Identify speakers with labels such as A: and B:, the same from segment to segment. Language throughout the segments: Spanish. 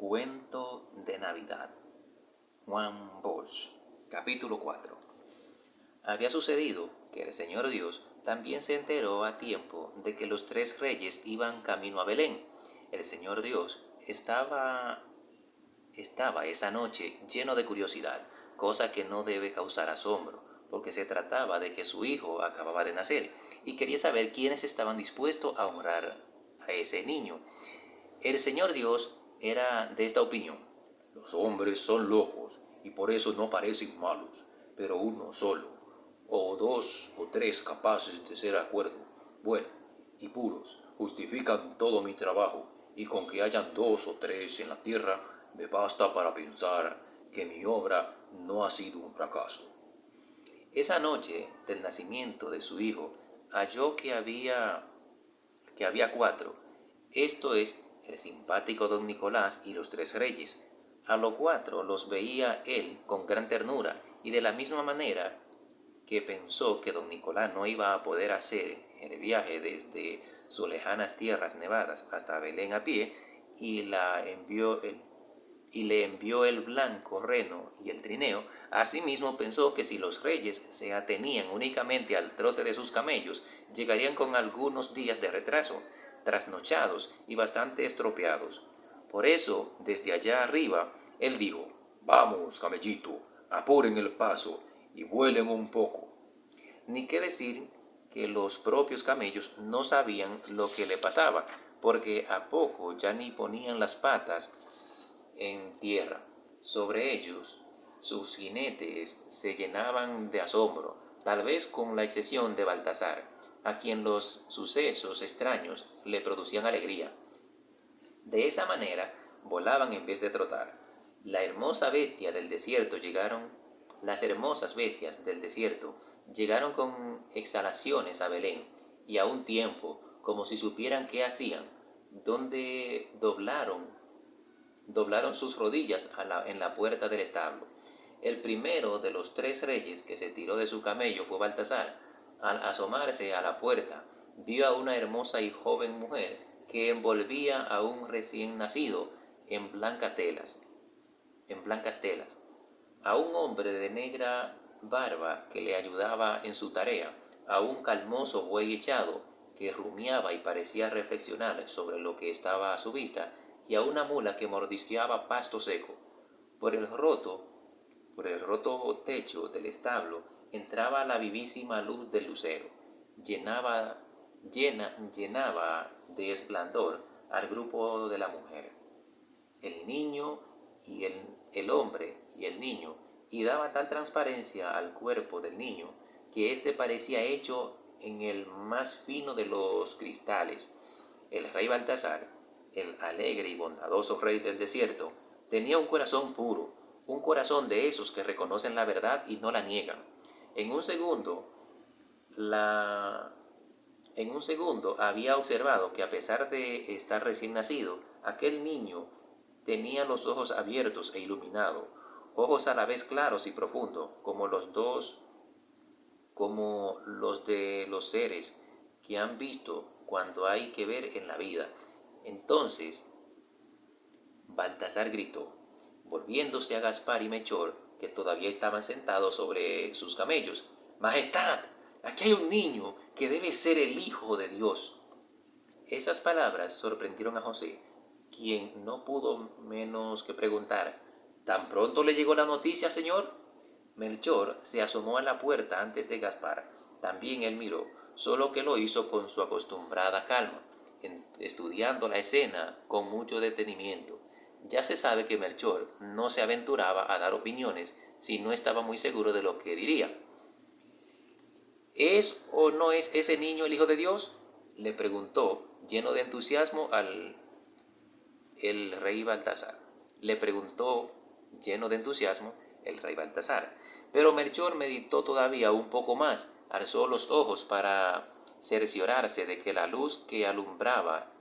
A: Cuento de Navidad. Juan Bosch. Capítulo 4. Había sucedido que el Señor Dios también se enteró a tiempo de que los tres reyes iban camino a Belén. El Señor Dios estaba esa noche lleno de curiosidad, cosa que no debe causar asombro, porque se trataba de que su hijo acababa de nacer y quería saber quiénes estaban dispuestos a honrar a ese niño. El Señor Dios era de esta opinión: los hombres son locos y por eso no parecen malos, pero uno solo, o dos o tres capaces de ser acuerdo, bueno y puros, justifican todo mi trabajo, y con que hayan dos o tres en la tierra me basta para pensar que mi obra no ha sido un fracaso. Esa noche del nacimiento de su hijo halló que había cuatro, esto es, el simpático don Nicolás y los tres reyes. A los cuatro los veía él con gran ternura, y de la misma manera que pensó que don Nicolás no iba a poder hacer el viaje desde sus lejanas tierras nevadas hasta Belén a pie, y le envió el blanco reno y el trineo, asimismo pensó que si los reyes se atenían únicamente al trote de sus camellos, llegarían con algunos días de retraso, trasnochados y bastante estropeados. Por eso, desde allá arriba, él dijo: «Vamos, camellito, apuren el paso y vuelen un poco». Ni qué decir que los propios camellos no sabían lo que le pasaba, porque a poco ya ni ponían las patas en tierra. Sobre ellos, sus jinetes se llenaban de asombro, tal vez con la excepción de Baltasar, a quien los sucesos extraños le producían alegría. De esa manera volaban en vez de trotar. Las hermosas bestias del desierto llegaron con exhalaciones a Belén, y a un tiempo, como si supieran qué hacían, donde doblaron sus rodillas en la puerta del establo. El primero de los tres reyes que se tiró de su camello fue Baltasar. Al asomarse a la puerta, vio a una hermosa y joven mujer que envolvía a un recién nacido en blancas telas, a un hombre de negra barba que le ayudaba en su tarea, a un calmoso buey echado que rumiaba y parecía reflexionar sobre lo que estaba a su vista, y a una mula que mordisqueaba pasto seco. Por el roto techo del establo entraba la vivísima luz del lucero, llenaba de esplendor al grupo de la mujer, el niño y el hombre y el niño, y daba tal transparencia al cuerpo del niño que éste parecía hecho en el más fino de los cristales. El rey Baltasar, el alegre y bondadoso rey del desierto, tenía un corazón puro, un corazón de esos que reconocen la verdad y no la niegan. En un segundo había observado que, a pesar de estar recién nacido, aquel niño tenía los ojos abiertos e iluminados, ojos a la vez claros y profundos, como los de los seres que han visto cuando hay que ver en la vida. Entonces Baltasar gritó, volviéndose a Gaspar y Melchor, que todavía estaban sentados sobre sus camellos: «Majestad, aquí hay un niño que debe ser el Hijo de Dios». Esas palabras sorprendieron a José, quien no pudo menos que preguntar: «¿Tan pronto le llegó la noticia, señor?». Melchor se asomó a la puerta antes de Gaspar. También él miró, solo que lo hizo con su acostumbrada calma, estudiando la escena con mucho detenimiento. Ya se sabe que Melchor no se aventuraba a dar opiniones si no estaba muy seguro de lo que diría. «¿Es o no es ese niño el Hijo de Dios?», le preguntó lleno de entusiasmo el rey Baltasar. Pero Melchor meditó todavía un poco más, alzó los ojos para cerciorarse de que la luz que alumbraba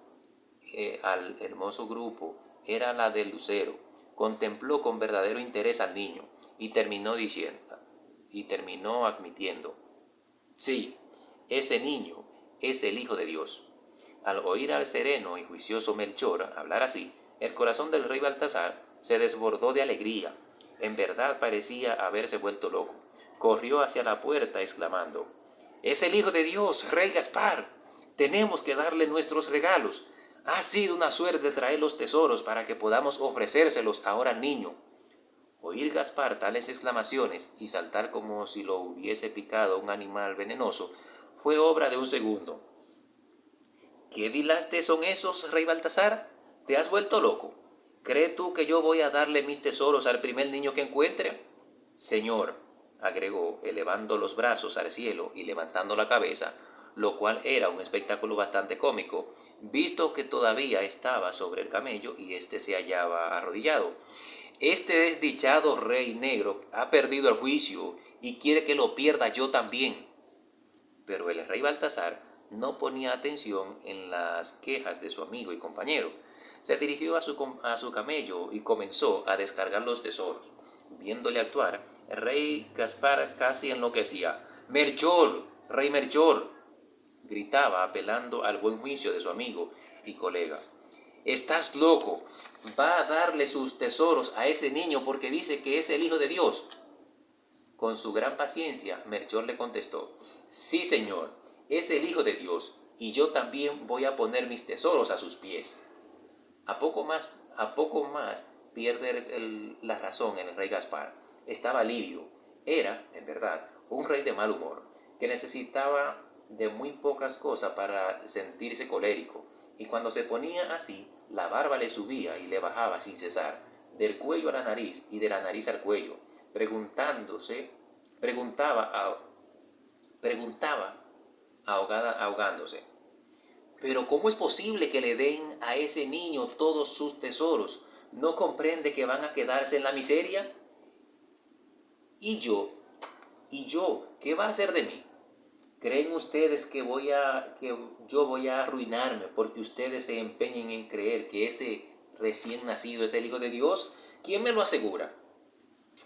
A: al hermoso grupo era la del lucero. Contempló con verdadero interés al niño y terminó admitiendo: «Sí, ese niño es el Hijo de Dios». Al oír al sereno y juicioso Melchor hablar así, El corazón del rey Baltasar se desbordó de alegría. En verdad parecía haberse vuelto loco. Corrió hacia la puerta exclamando: «¡Es el Hijo de Dios, Rey Gaspar! Tenemos que darle nuestros regalos. Ha sido una suerte traer los tesoros para que podamos ofrecérselos ahora al niño». Oír Gaspar tales exclamaciones y saltar como si lo hubiese picado un animal venenoso fue obra de un segundo. «¿Qué dilastes son esos, rey Baltasar? ¿Te has vuelto loco? ¿Crees tú que yo voy a darle mis tesoros al primer niño que encuentre?» «Señor», agregó, elevando los brazos al cielo y levantando la cabeza, lo cual era un espectáculo bastante cómico, visto que todavía estaba sobre el camello y éste se hallaba arrodillado. «Este desdichado rey negro ha perdido el juicio y quiere que lo pierda yo también». Pero el rey Baltasar no ponía atención en las quejas de su amigo y compañero. Se dirigió a su camello y comenzó a descargar los tesoros. Viéndole actuar, el rey Gaspar casi enloquecía. «¡Melchor! ¡Rey Melchor!», gritaba, apelando al buen juicio de su amigo y colega. «¡Estás loco! ¿Va a darle sus tesoros a ese niño porque dice que es el Hijo de Dios?». Con su gran paciencia, Melchor le contestó: «Sí, señor, es el Hijo de Dios, y yo también voy a poner mis tesoros a sus pies». A poco más pierde la razón el rey Gaspar. Estaba livido. Era, en verdad, un rey de mal humor, que necesitaba de muy pocas cosas para sentirse colérico, y cuando se ponía así, la barba le subía y le bajaba sin cesar, del cuello a la nariz y de la nariz al cuello, preguntaba, ahogándose: «¿Pero cómo es posible que le den a ese niño todos sus tesoros? ¿No comprende que van a quedarse en la miseria? ¿Y yo? ¿Qué va a hacer de mí? ¿Creen ustedes que yo voy a arruinarme porque ustedes se empeñen en creer que ese recién nacido es el Hijo de Dios? ¿Quién me lo asegura?».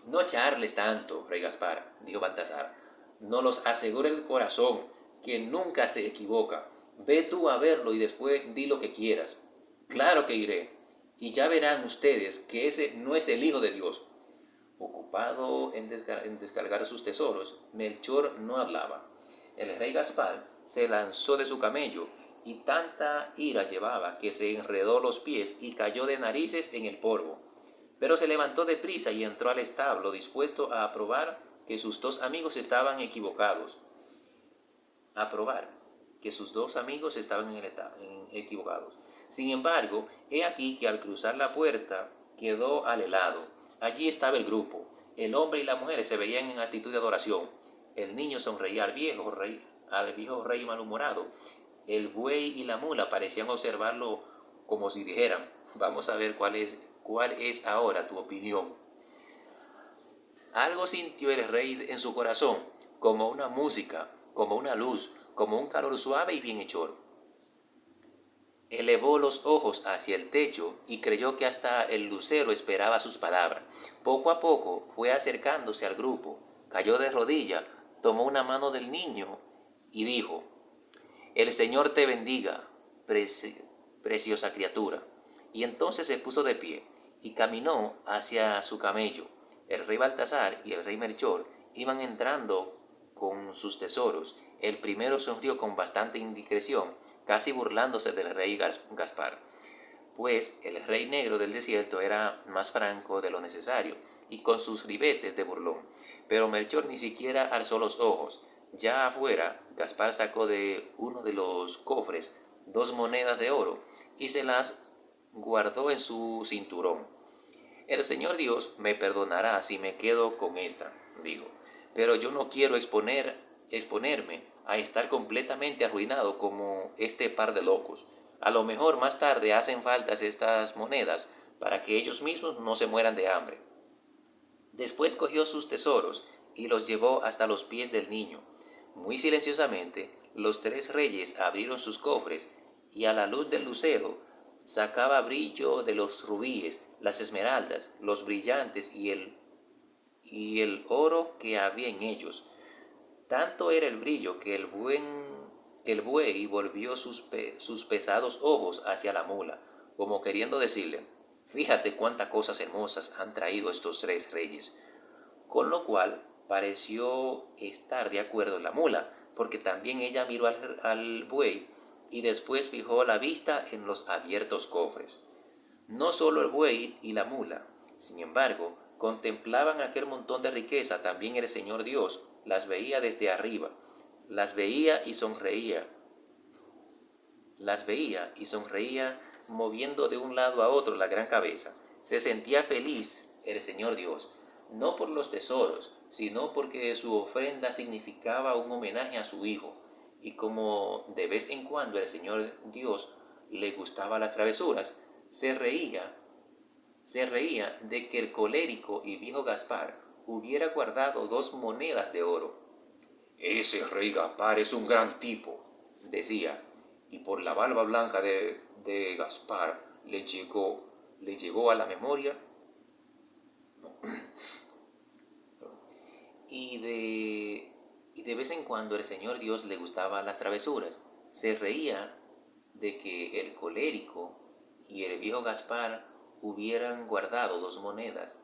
A: «No charles tanto, rey Gaspar», dijo Baltasar. «No los asegura el corazón, que nunca se equivoca. Ve tú a verlo y después di lo que quieras». «Claro que iré, y ya verán ustedes que ese no es el Hijo de Dios». Ocupado en descargar sus tesoros, Melchor no hablaba. El rey Gaspar se lanzó de su camello, y tanta ira llevaba que se enredó los pies y cayó de narices en el polvo. Pero se levantó deprisa y entró al establo, dispuesto a probar que sus dos amigos estaban equivocados. Sin embargo, he aquí que al cruzar la puerta quedó al helado. Allí estaba el grupo. El hombre y la mujer se veían en actitud de adoración. El niño sonreía al viejo rey malhumorado. El buey y la mula parecían observarlo como si dijeran: «Vamos a ver cuál es ahora tu opinión». Algo sintió el rey en su corazón, como una música, como una luz, como un calor suave y bienhechor. Elevó los ojos hacia el techo y creyó que hasta el lucero esperaba sus palabras. Poco a poco fue acercándose al grupo, cayó de rodillas, tomó una mano del niño y dijo: «El Señor te bendiga, preciosa criatura». Y entonces se puso de pie y caminó hacia su camello. El rey Baltasar y el rey Melchor iban entrando con sus tesoros. El primero sonrió con bastante indiscreción, casi burlándose del rey Gaspar, pues el rey negro del desierto era más franco de lo necesario y con sus ribetes de burlón. Pero Melchor ni siquiera alzó los ojos. Ya afuera, Gaspar sacó de uno de los cofres 2 monedas de oro y se las guardó en su cinturón. «El Señor Dios me perdonará si me quedo con esta», dijo, «pero yo no quiero exponerme a estar completamente arruinado como este par de locos. A lo mejor más tarde hacen falta estas monedas para que ellos mismos no se mueran de hambre». Después cogió sus tesoros y los llevó hasta los pies del niño. Muy silenciosamente, los 3 reyes abrieron sus cofres, y a la luz del lucero sacaba brillo de los rubíes, las esmeraldas, los brillantes y el oro que había en ellos. Tanto era el brillo que el buey volvió sus pesados ojos hacia la mula, como queriendo decirle: Fíjate cuántas cosas hermosas han traído estos tres reyes. Con lo cual pareció estar de acuerdo la mula, porque también ella miró al buey y después fijó la vista en los abiertos cofres. No solo el buey y la mula, sin embargo, contemplaban aquel montón de riqueza, también el Señor Dios las veía desde arriba, las veía y sonreía, moviendo de un lado a otro la gran cabeza. Se sentía feliz el Señor Dios, no por los tesoros, sino porque su ofrenda significaba un homenaje a su Hijo, y como de vez en cuando el Señor Dios le gustaba las travesuras, se reía de que el colérico y viejo Gaspar hubiera guardado 2 monedas de oro. Ese rey Gaspar es un gran tipo, decía, y por la barba blanca de Gaspar le llegó a la memoria y de vez en cuando el Señor Dios le gustaba las travesuras. Se reía de que el colérico y el viejo Gaspar hubieran guardado 2 monedas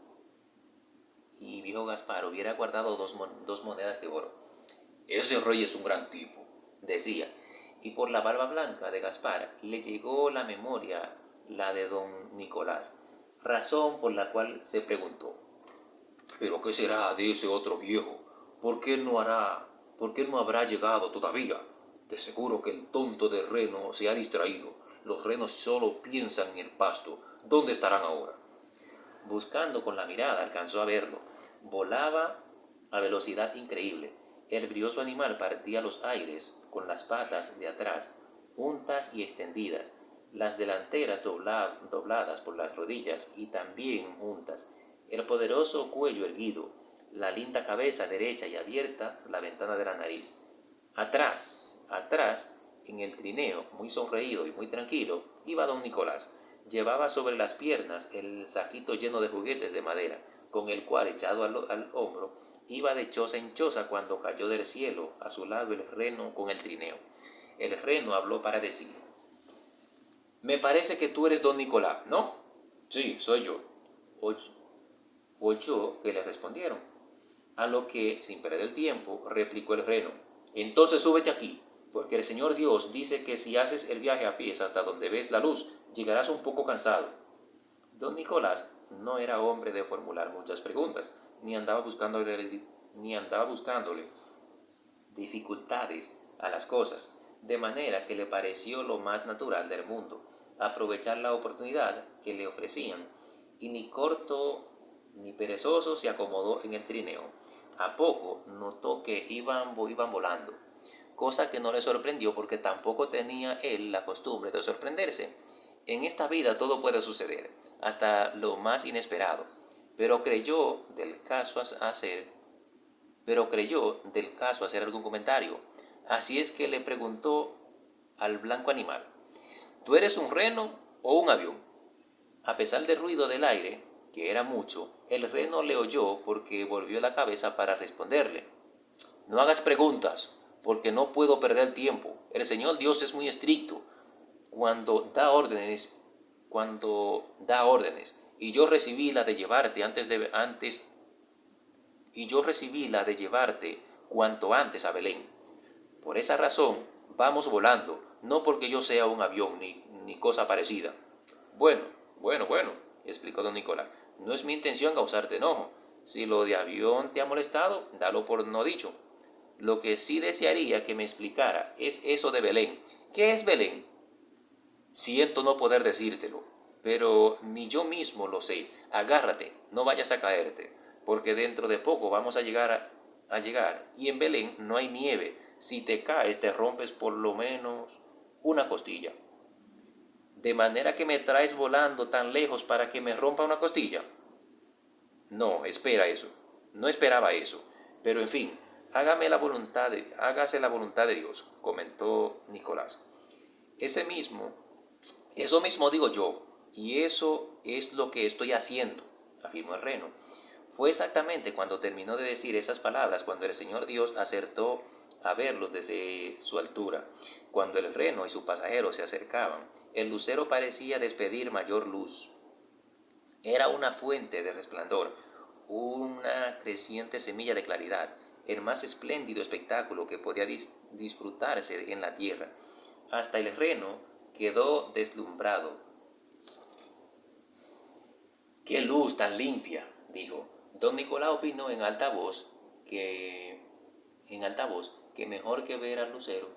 A: y viejo Gaspar hubiera guardado dos monedas de oro. Ese rey es un gran tipo, decía, y por la barba blanca de Gaspar le llegó a la memoria la de don Nicolás, razón por la cual se preguntó, ¿pero qué será de ese otro viejo? ¿Por qué no habrá llegado todavía? De seguro que el tonto de reno se ha distraído. Los renos solo piensan en el pasto. ¿Dónde estarán ahora? Buscando con la mirada, alcanzó a verlo. Volaba a velocidad increíble. El brioso animal partía los aires con las patas de atrás juntas y extendidas, las delanteras dobladas por las rodillas y también juntas, el poderoso cuello erguido, la linda cabeza derecha y abierta la ventana de la nariz. Atrás, en el trineo, muy sonreído y muy tranquilo, iba don Nicolás. Llevaba sobre las piernas el saquito lleno de juguetes de madera, con el cual, echado al hombro, iba de choza en choza cuando cayó del cielo a su lado el reno con el trineo. El reno habló para decir, «Me parece que tú eres don Nicolás, ¿no?» «Sí, soy yo», oyó que le respondieron. A lo que, sin perder el tiempo, replicó el reno, «Entonces súbete aquí, porque el Señor Dios dice que si haces el viaje a pies hasta donde ves la luz, llegarás un poco cansado». Don Nicolás no era hombre de formular muchas preguntas, ni andaba buscándole dificultades a las cosas, de manera que le pareció lo más natural del mundo aprovechar la oportunidad que le ofrecían, y ni corto ni perezoso se acomodó en el trineo. A poco notó que iban volando, cosa que no le sorprendió porque tampoco tenía él la costumbre de sorprenderse. En esta vida todo puede suceder, hasta lo más inesperado, pero creyó del caso hacer algún comentario. Así es que le preguntó al blanco animal, ¿tú eres un reno o un avión? A pesar del ruido del aire, que era mucho, el reno le oyó porque volvió la cabeza para responderle. No hagas preguntas, porque no puedo perder tiempo. El Señor Dios es muy estricto cuando da órdenes, y yo recibí la de llevarte cuanto antes a Belén. Por esa razón, vamos volando, no porque yo sea un avión ni cosa parecida. Bueno, bueno, explicó don Nicolás, no es mi intención causarte enojo. Si lo de avión te ha molestado, dalo por no dicho. Lo que sí desearía que me explicara es eso de Belén. ¿Qué es Belén? Siento no poder decírtelo, pero ni yo mismo lo sé. Agárrate, no vayas a caerte, porque dentro de poco vamos a llegar, y en Belén no hay nieve. Si te caes, te rompes por lo menos una costilla. ¿De manera que me traes volando tan lejos para que me rompa una costilla? No, espera eso. No esperaba eso. Pero en fin, hágase la voluntad de Dios, comentó Nicolás. Eso mismo digo yo, y eso es lo que estoy haciendo, afirmó el reno. Fue exactamente cuando terminó de decir esas palabras cuando el Señor Dios acertó a verlos desde su altura. Cuando el reno y su pasajero se acercaban, el lucero parecía despedir mayor luz. Era una fuente de resplandor, una creciente semilla de claridad, el más espléndido espectáculo que podía disfrutarse en la tierra. Hasta el reno quedó deslumbrado. ¡Qué luz tan limpia!, dijo. Don Nicolás opinó que, en alta voz que mejor que ver al lucero,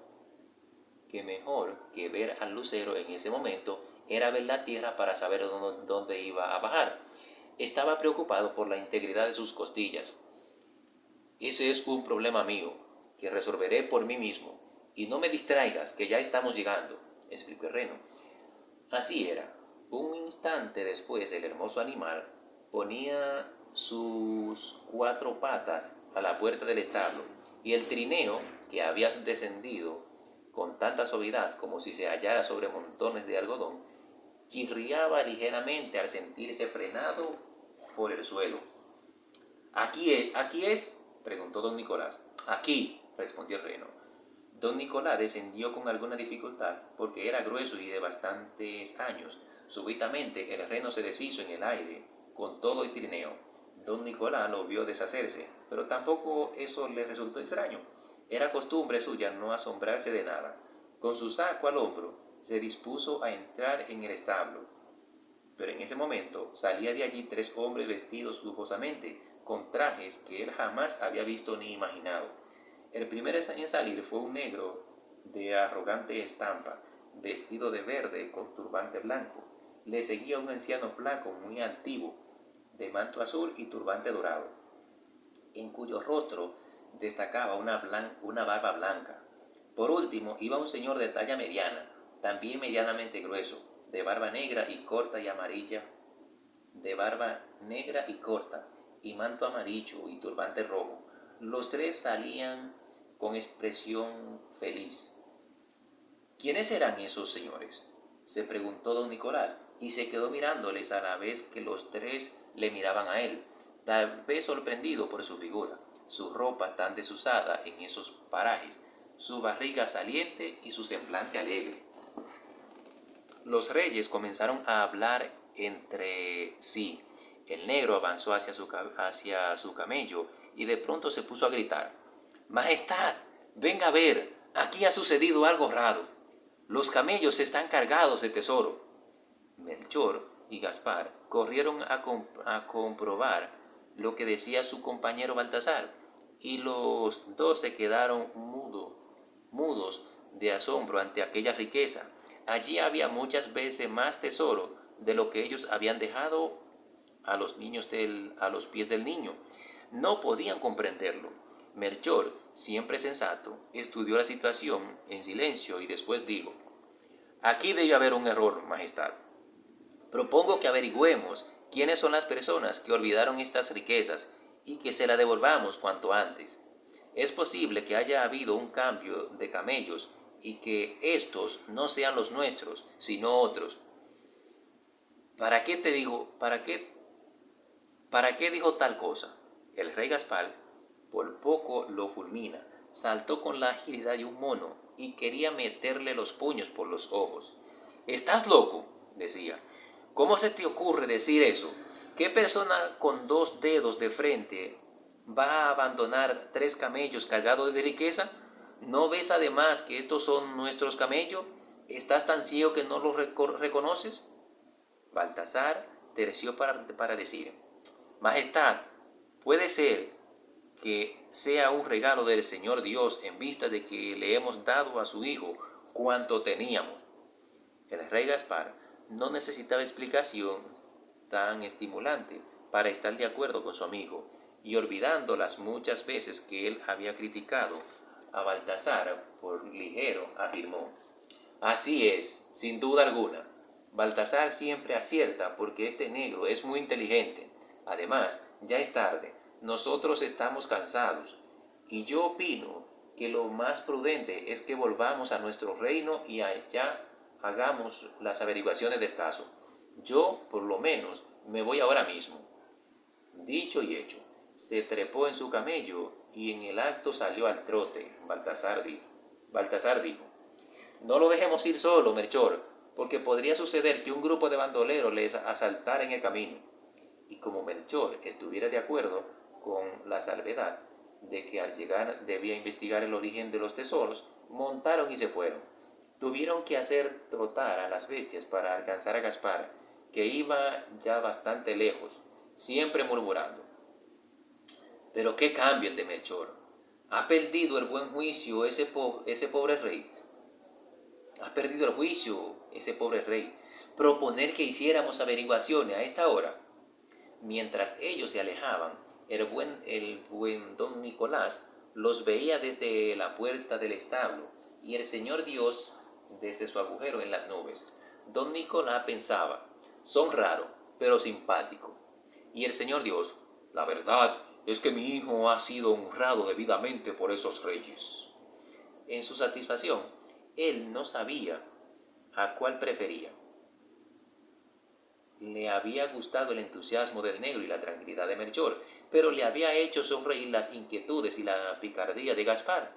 A: en ese momento era ver la tierra para saber dónde iba a bajar. Estaba preocupado por la integridad de sus costillas. Ese es un problema mío, que resolveré por mí mismo. Y no me distraigas, que ya estamos llegando, explicó el reno. Así era. Un instante después el hermoso animal ponía sus 4 patas a la puerta del establo, y el trineo, que había descendido con tanta suavidad como si se hallara sobre montones de algodón, chirriaba ligeramente al sentirse frenado por el suelo. Aquí es, preguntó don Nicolás. Aquí, respondió el reno. Don Nicolás descendió con alguna dificultad, porque era grueso y de bastantes años. Súbitamente el reno se deshizo en el aire, con todo y trineo. Don Nicolás lo vio deshacerse, pero tampoco eso le resultó extraño. Era costumbre suya no asombrarse de nada. Con su saco al hombro, se dispuso a entrar en el establo. Pero en ese momento salía de allí 3 hombres vestidos lujosamente, con trajes que él jamás había visto ni imaginado. El primero en salir fue un negro de arrogante estampa, vestido de verde con turbante blanco. Le seguía un anciano flaco muy altivo, de manto azul y turbante dorado, en cuyo rostro destacaba una barba blanca. Por último iba un señor de talla mediana, también medianamente grueso, de barba negra y corta y amarilla, y manto amarillo y turbante rojo. Los 3 salían con expresión feliz. ¿Quiénes serán esos señores?, se preguntó don Nicolás, y se quedó mirándoles a la vez que los 3 le miraban a él, tal vez sorprendido por su figura, su ropa tan desusada en esos parajes, su barriga saliente y su semblante alegre. Los reyes comenzaron a hablar entre sí. El negro avanzó hacia su camello y de pronto se puso a gritar: «Majestad, venga a ver, aquí ha sucedido algo raro. Los camellos están cargados de tesoro». Melchor y Gaspar corrieron a comprobar lo que decía su compañero Baltasar, y los 2 se quedaron mudos de asombro ante aquella riqueza. Allí había muchas veces más tesoro de lo que ellos habían dejado a los pies del niño. No podían comprenderlo. Melchor, siempre sensato, estudió la situación en silencio y después dijo: «Aquí debe haber un error, Majestad. Propongo que averigüemos quiénes son las personas que olvidaron estas riquezas y que se las devolvamos cuanto antes. Es posible que haya habido un cambio de camellos y que estos no sean los nuestros, sino otros». ¿Para qué te digo? ¿Para qué dijo tal cosa? El rey Gaspar por poco lo fulmina. Saltó con la agilidad de un mono y quería meterle los puños por los ojos. «¿Estás loco?», decía. «¿Cómo se te ocurre decir eso? ¿Qué persona con 2 dedos de frente va a abandonar 3 camellos cargados de riqueza? ¿No ves además que estos son nuestros camellos? ¿Estás tan ciego que no los reconoces?». Baltasar terció para decir: «Majestad, puede ser que sea un regalo del Señor Dios en vista de que le hemos dado a su hijo cuanto teníamos». El rey Gaspar no necesitaba explicación tan estimulante para estar de acuerdo con su amigo, y olvidando las muchas veces que él había criticado a Baltasar por ligero, afirmó: «Así es, sin duda alguna. Baltasar siempre acierta porque este negro es muy inteligente. Además, ya es tarde, nosotros estamos cansados, y yo opino que lo más prudente es que volvamos a nuestro reino y allá hagamos las averiguaciones del caso. Yo, por lo menos, me voy ahora mismo». Dicho y hecho, se trepó en su camello y en el acto salió al trote. Baltasar dijo: «No lo dejemos ir solo, Melchor, porque podría suceder que un grupo de bandoleros les asaltara en el camino». y como Melchor estuviera de acuerdo con la salvedad de que al llegar debía investigar el origen de los tesoros, montaron y se fueron. Tuvieron que hacer trotar a las bestias para alcanzar a Gaspar, que iba ya bastante lejos, siempre murmurando: «Pero qué cambio el de Melchor. Ha perdido el buen juicio ese pobre rey. Ha perdido el juicio ese pobre rey. Proponer que hiciéramos averiguaciones a esta hora». Mientras ellos se alejaban, el buen don Nicolás los veía desde la puerta del establo y el Señor Dios desde su agujero en las nubes. Don Nicolás pensaba: «Son raros, pero simpáticos». Y el Señor Dios: «La verdad es que mi hijo ha sido honrado debidamente por esos reyes». En su satisfacción, él no sabía a cuál prefería. Le había gustado el entusiasmo del negro y la tranquilidad de Melchor, pero le había hecho sonreír las inquietudes y la picardía de Gaspar.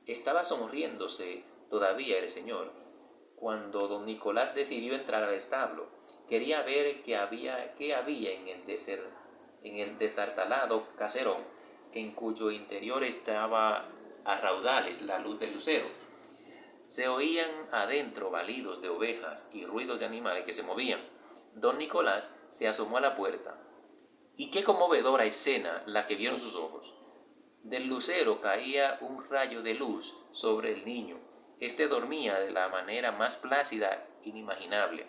A: Estaba sonriéndose todavía el señor cuando don Nicolás decidió entrar al establo. Quería ver qué había en el destartalado caserón, en cuyo interior estaba a raudales la luz del lucero. Se oían adentro balidos de ovejas y ruidos de animales que se movían. Don Nicolás se asomó a la puerta. Y qué conmovedora escena la que vieron sus ojos. Del lucero caía un rayo de luz sobre el niño. Este dormía de la manera más plácida inimaginable,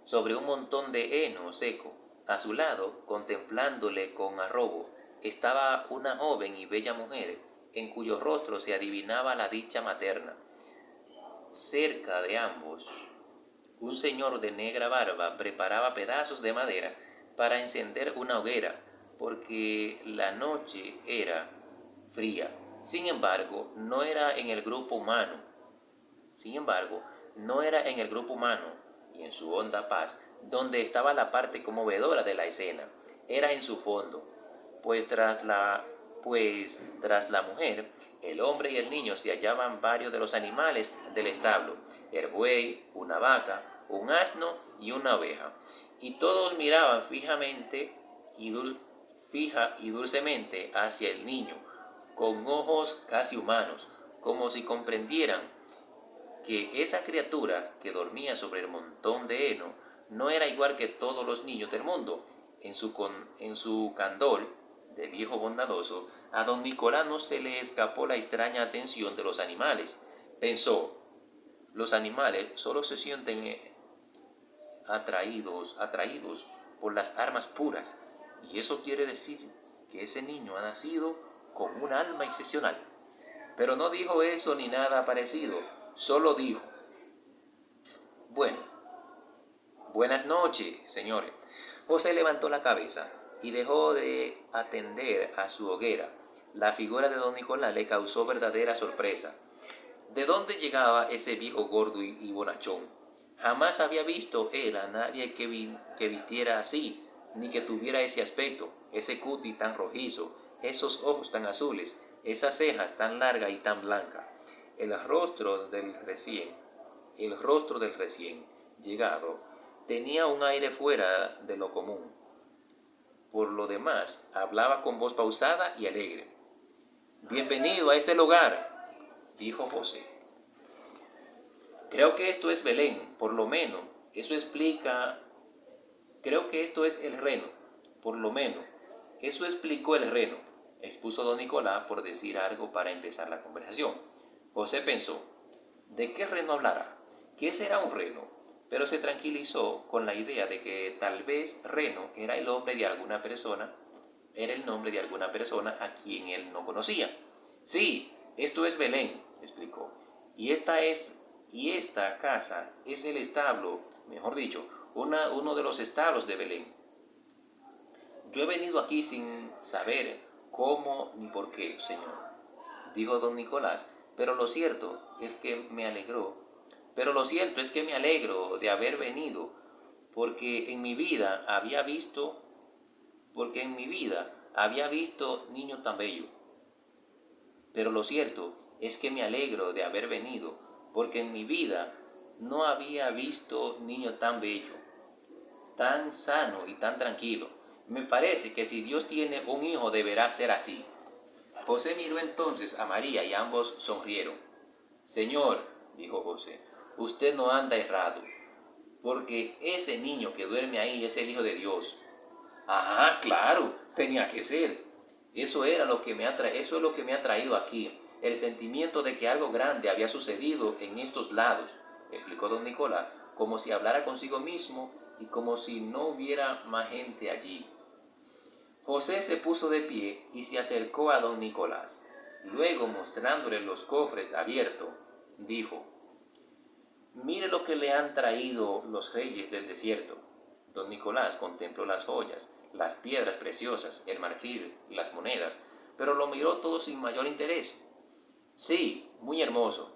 A: sobre un montón de heno seco. A su lado, contemplándole con arrobo, estaba una joven y bella mujer, en cuyo rostro se adivinaba la dicha materna. Cerca de ambos, un señor de negra barba preparaba pedazos de madera para encender una hoguera, porque la noche era fría. Sin embargo, no era en el grupo humano. Y en su honda paz, donde estaba la parte conmovedora de la escena, era en su fondo, pues tras la mujer, el hombre y el niño se hallaban varios de los animales del establo: el buey, una vaca, un asno y una oveja, y todos miraban fija y dulcemente hacia el niño, con ojos casi humanos, como si comprendieran que esa criatura que dormía sobre el montón de heno no era igual que todos los niños del mundo. En su candor de viejo bondadoso, a don Nicolás no se le escapó la extraña atención de los animales. Pensó: los animales solo se sienten atraídos por las armas puras, y eso quiere decir que ese niño ha nacido con un alma excepcional. Pero no dijo eso ni nada parecido, solo dijo: «Bueno, buenas noches, señores». José levantó la cabeza y dejó de atender a su hoguera. La figura de don Nicolás le causó verdadera sorpresa. ¿De dónde llegaba ese viejo gordo y bonachón? Jamás había visto él a nadie que vistiera así, ni que tuviera ese aspecto, ese cutis tan rojizo, esos ojos tan azules, esas cejas tan largas y tan blancas. El rostro del recién llegado tenía un aire fuera de lo común. Por lo demás, hablaba con voz pausada y alegre. «Bienvenido a este lugar», dijo José. «Creo que esto es Belén, por lo menos. Eso explica. Creo que esto es el reno, por lo menos. Eso explicó el reno», expuso don Nicolás por decir algo para empezar la conversación. José pensó: ¿de qué reno hablará? ¿Qué será un reno? Pero se tranquilizó con la idea de que tal vez Reno era el nombre de alguna persona a quien él no conocía. «Sí, esto es Belén», explicó. «Y esta casa es el establo, mejor dicho, uno de los establos de Belén. Yo he venido aquí sin saber cómo ni por qué, señor», dijo don Nicolás, «pero lo cierto es que me alegro de haber venido, porque en mi vida había visto niño tan bello. Pero lo cierto es que me alegro de haber venido, porque en mi vida no había visto niño tan bello». tan sano y tan tranquilo. Me parece que si Dios tiene un hijo deberá ser así. José miró entonces a María y ambos sonrieron. Señor, dijo José, usted no anda errado, porque ese niño que duerme ahí es el Hijo de Dios. Ah, claro, tenía que ser. Eso es lo que me ha traído aquí, el sentimiento de que algo grande había sucedido en estos lados, explicó don Nicolás, como si hablara consigo mismo y como si no hubiera más gente allí. José se puso de pie y se acercó a don Nicolás. Luego, mostrándole los cofres abiertos, dijo: Mire lo que le han traído los reyes del desierto. Don Nicolás contempló las joyas, las piedras preciosas, el marfil, las monedas, pero lo miró todo sin mayor interés. Sí, muy hermoso.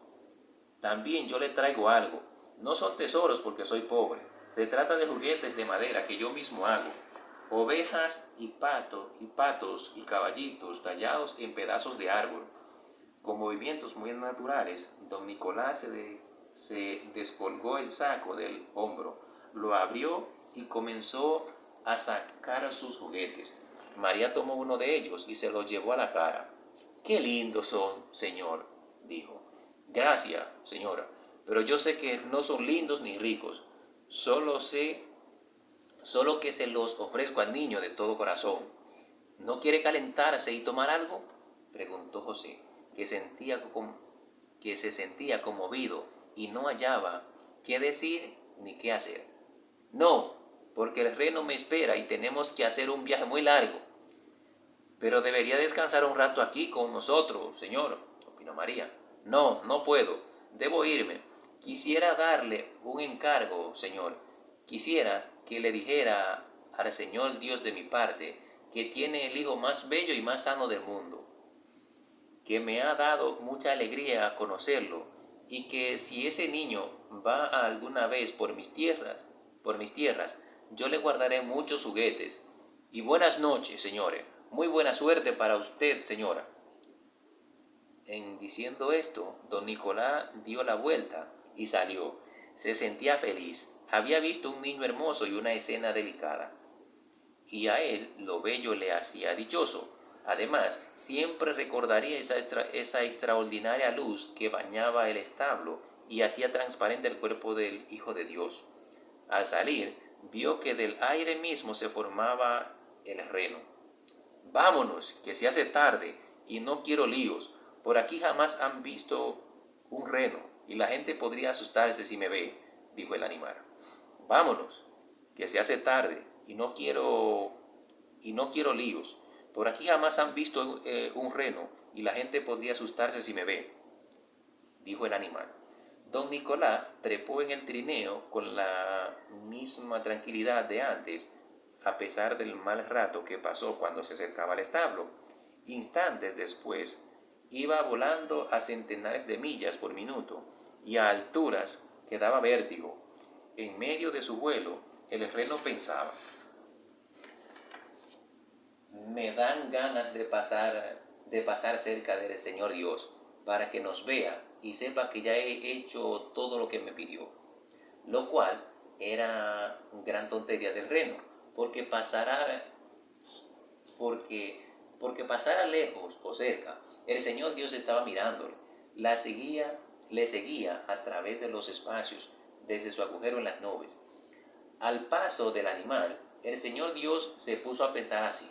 A: También yo le traigo algo. No son tesoros porque soy pobre. Se trata de juguetes de madera que yo mismo hago. Ovejas y patos y caballitos tallados en pedazos de árbol. Con movimientos muy naturales, don Nicolás se descolgó el saco del hombro, lo abrió y comenzó a sacar sus juguetes. María tomó uno de ellos y se lo llevó a la cara. ¡Qué lindos son, señor!, dijo. Gracias, señora, pero yo sé que no son lindos ni ricos. Solo que se los ofrezco al niño de todo corazón. ¿No quiere calentarse y tomar algo?, preguntó José, que se sentía conmovido y no hallaba qué decir ni qué hacer. No, porque el reno me espera y tenemos que hacer un viaje muy largo. Pero debería descansar un rato aquí con nosotros, señor, opinó María. No, no puedo. Debo irme. Quisiera darle un encargo, señor. Quisiera que le dijera al Señor Dios de mi parte que tiene el hijo más bello y más sano del mundo, que me ha dado mucha alegría conocerlo, y que si ese niño va alguna vez por mis tierras, yo le guardaré muchos juguetes. Y buenas noches, señores. Muy buena suerte para usted, señora. En diciendo esto, don Nicolás dio la vuelta y salió. Se sentía feliz. Había visto un niño hermoso y una escena delicada, y a él lo bello le hacía dichoso. Además, siempre recordaría esa extraordinaria luz que bañaba el establo y hacía transparente el cuerpo del Hijo de Dios. Al salir, vio que del aire mismo se formaba el reno. Vámonos, que se hace tarde y no quiero líos. Por aquí jamás han visto un reno y la gente podría asustarse si me ve, dijo el animal. Vámonos, que se hace tarde y no quiero líos. Por aquí jamás han visto un reno y la gente podría asustarse si me ve, dijo el animal. Don Nicolás trepó en el trineo con la misma tranquilidad de antes, a pesar del mal rato que pasó cuando se acercaba al establo. Instantes después, iba volando a centenares de millas por minuto y a alturas que daba vértigo. En medio de su vuelo, el reno pensaba: me dan ganas de pasar cerca del Señor Dios para que nos vea y sepa que ya he hecho todo lo que me pidió. Lo cual era gran tontería del reno, porque porque, porque pasara lejos o cerca, el Señor Dios estaba mirándole, le seguía a través de los espacios, desde su agujero en las nubes. Al paso del animal, el Señor Dios se puso a pensar así: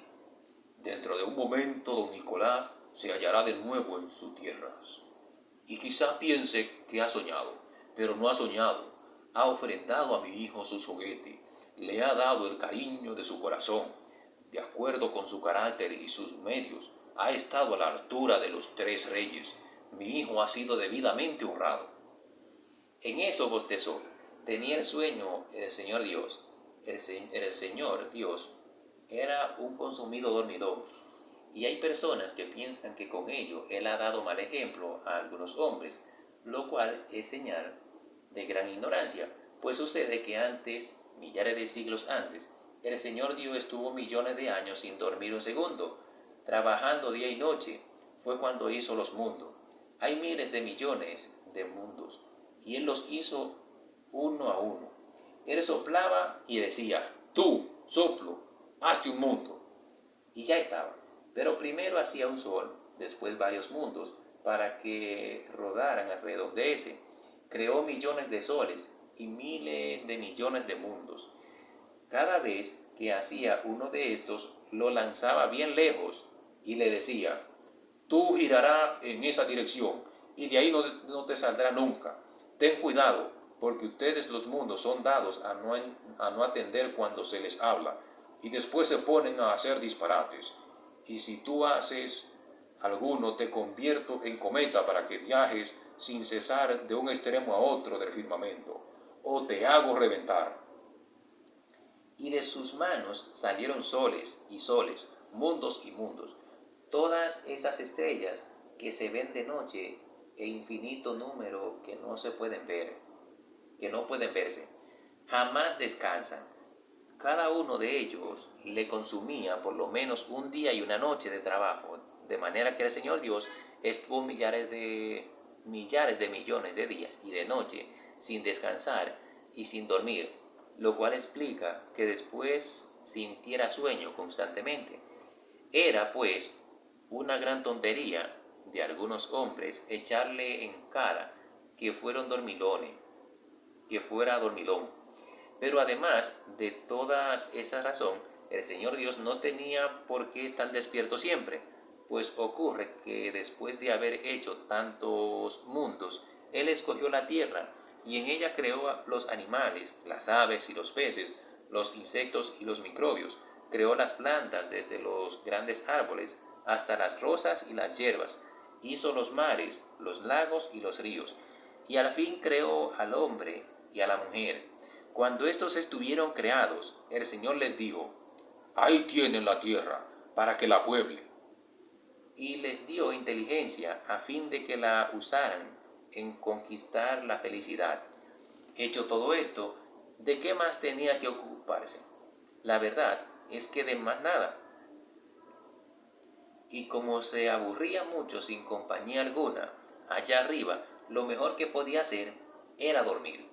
A: dentro de un momento don Nicolás se hallará de nuevo en sus tierras. Y quizá piense que ha soñado, pero no ha soñado. Ha ofrendado a mi hijo sus juguetes, le ha dado el cariño de su corazón. De acuerdo con su carácter y sus medios, ha estado a la altura de los 3 reyes. Mi hijo ha sido debidamente honrado. En eso bostezó. Tenía el sueño el Señor Dios. El Señor Dios era un consumido dormidor, y hay personas que piensan que con ello Él ha dado mal ejemplo a algunos hombres, lo cual es señal de gran ignorancia, pues sucede que antes, millares de siglos antes, el Señor Dios estuvo millones de años sin dormir un segundo, trabajando día y noche. Fue cuando hizo los mundos. Hay miles de millones de mundos, y Él los hizo uno a uno. Él soplaba y decía:
B: tú, soplo, hazte un mundo.
A: Y ya estaba. Pero primero hacía un sol, después varios mundos, para que rodaran alrededor de ese. Creó millones de soles y miles de millones de mundos. Cada vez que hacía uno de estos, lo lanzaba bien lejos y le decía:
B: tú girarás en esa dirección y de ahí no te saldrá nunca. Ten cuidado, porque ustedes los mundos son dados a no atender cuando se les habla y después se ponen a hacer disparates. Y si tú haces alguno, te convierto en cometa para que viajes sin cesar de un extremo a otro del firmamento, o te hago reventar.
A: Y de sus manos salieron soles y soles, mundos y mundos, todas esas estrellas que se ven de noche e infinito número que no se pueden ver, que no pueden verse. Jamás descansan. Cada uno de ellos le consumía por lo menos un día y una noche de trabajo, de manera que el Señor Dios estuvo millares de millones de días y de noche sin descansar y sin dormir, lo cual explica que después sintiera sueño constantemente. Era, pues, una gran tontería de algunos hombres echarle en cara que que fuera dormilón. Pero además de toda esa razón, el Señor Dios no tenía por qué estar despierto siempre, pues ocurre que después de haber hecho tantos mundos, Él escogió la tierra y en ella creó los animales, las aves y los peces, los insectos y los microbios, creó las plantas desde los grandes árboles hasta las rosas y las hierbas, hizo los mares, los lagos y los ríos, y al fin creó al hombre y a la mujer. Cuando estos estuvieron creados, el Señor les dijo:
B: ahí tienen la tierra, para que la pueblen.
A: Y les dio inteligencia a fin de que la usaran en conquistar la felicidad. Hecho todo esto, ¿de qué más tenía que ocuparse? La verdad es que de más nada. Y como se aburría mucho sin compañía alguna, allá arriba, lo mejor que podía hacer era dormir.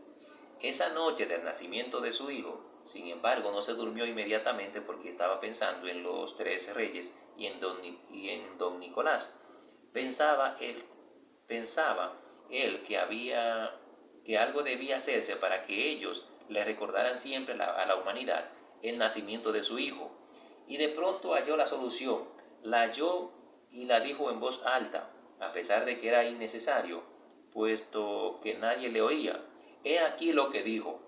A: Esa noche del nacimiento de su hijo, sin embargo, no se durmió inmediatamente porque estaba pensando en los tres reyes y en don Nicolás. Pensaba él, pensaba él que algo debía hacerse para que ellos le recordaran siempre a la humanidad el nacimiento de su hijo. Y de pronto halló la solución, la halló y la dijo en voz alta, a pesar de que era innecesario, puesto que nadie le oía. He aquí lo que dijo: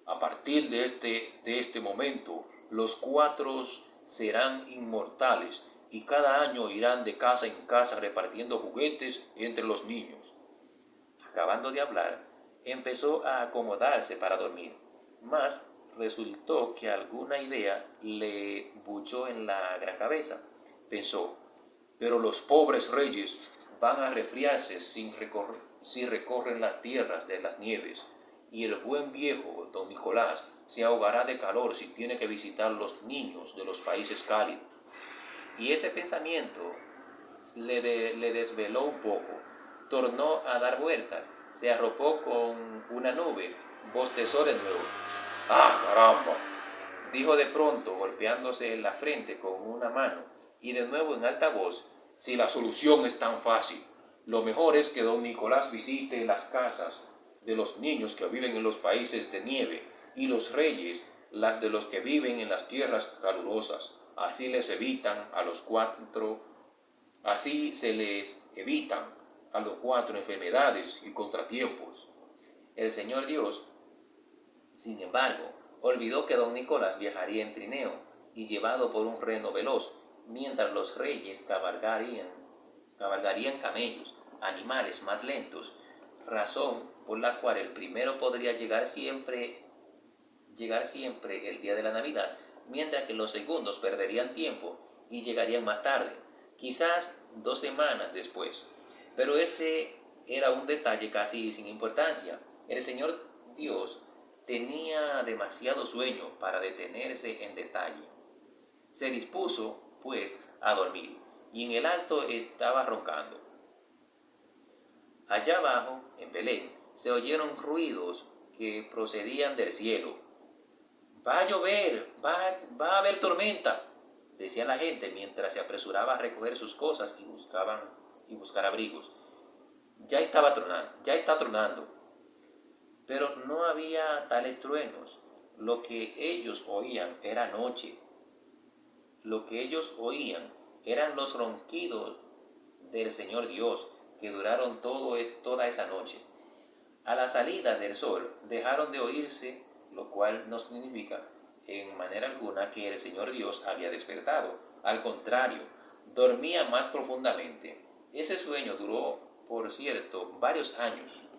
B: a partir de este momento, los cuatro serán inmortales y cada año irán de casa en casa repartiendo juguetes entre los niños.
A: Acabando de hablar, empezó a acomodarse para dormir, mas resultó que alguna idea le bulló en la gran cabeza. Pensó:
B: pero los pobres reyes van a resfriarse si recorren las tierras de las nieves, y el buen viejo don Nicolás se ahogará de calor si tiene que visitar los niños de los países cálidos.
A: Y ese pensamiento le desveló un poco. Tornó a dar vueltas, se arropó con una nube, bostezó de nuevo.
B: ¡Ah, caramba!,
A: dijo de pronto, golpeándose en la frente con una mano, y de nuevo en alta voz:
B: si la solución es tan fácil, lo mejor es que don Nicolás visite las casas de los niños que viven en los países de nieve y los reyes las de los que viven en las tierras calurosas. Así se les evitan a los cuatro enfermedades y contratiempos.
A: El Señor Dios, sin embargo, olvidó que don Nicolás viajaría en trineo y llevado por un reno veloz, mientras los reyes cabalgarían camellos, animales más lentos, razón por la cual el primero podría llegar siempre el día de la Navidad, mientras que los segundos perderían tiempo y llegarían más tarde, quizás 2 semanas después. Pero ese era un detalle casi sin importancia. El Señor Dios tenía demasiado sueño para detenerse en detalle. Se dispuso, pues, a dormir, y en el acto estaba roncando. Allá abajo, en Belén, se oyeron ruidos que procedían del cielo. va a llover, va a haber tormenta, decía la gente mientras se apresuraba a recoger sus cosas y buscar abrigos. Ya está tronando, pero no había tales truenos. Lo que ellos oían era noche. Lo que ellos oían eran los ronquidos del Señor Dios, que duraron toda esa noche. A la salida del sol dejaron de oírse, lo cual no significa en manera alguna que el Señor Dios había despertado. Al contrario, dormía más profundamente. Ese sueño duró, por cierto, varios años.